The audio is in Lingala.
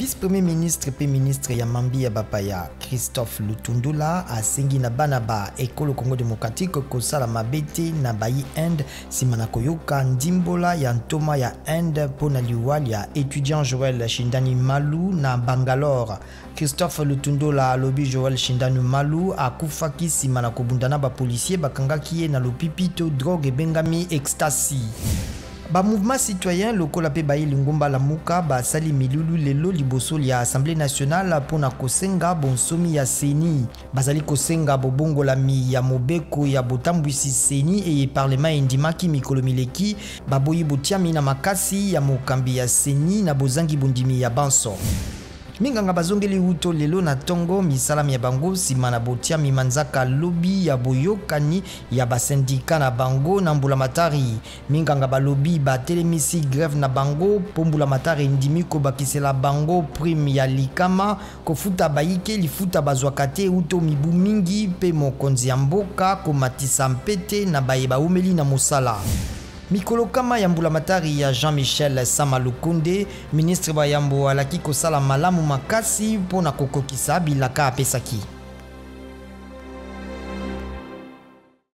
Vice-premier ministre et ministre ya Mambi ya Bapaya Christophe Lutundula asengi na bana ba ekolo Congo démocratique kosala mabete na bayi Inde simana koyoka ndimbola ya ntoma ya Inde pona liwali ya étudiant Joël Shindani Malu na Bangalore. Christophe Lutundula alobi Joël Shindani Malu akufaki simana kobundana ba policier bakangaki na lopipito drogue bengami ecstasy. Mouvements citoyens lokola pe bayi lingomba la muka basali Milulu lelo liboso ya Assemblée nationale pona kosenga bonsomi ya CENI. Bazali kosenga bobongo la mi ya mobeko ya botambwisi CENI et parlement indimaki mikolo mileki baboyi botiami na makasi ya mokambi ya CENI na bozangi bondimi ya banso. Minganga baozngeli uto lelo na tongo misala ya bango sima na botia mimanzaka lobby ya boyokani ya basendika na bango na mbulamatari. Minganga balobi batelemisi grève na bango po mbulamatari ndimi kobakisela bango prime ya likama kofuta bayike lifuta bazwakate uto mibu mingi pe mokonzi ya mboka komatisa mpete na bayeba umeli na mosala. Mikolo kama ya mbulamatari ya Jean-Michel Samalukunde, ministre bayambo alaki kosala malamu makasi pona kokokisa bilaka epesaki.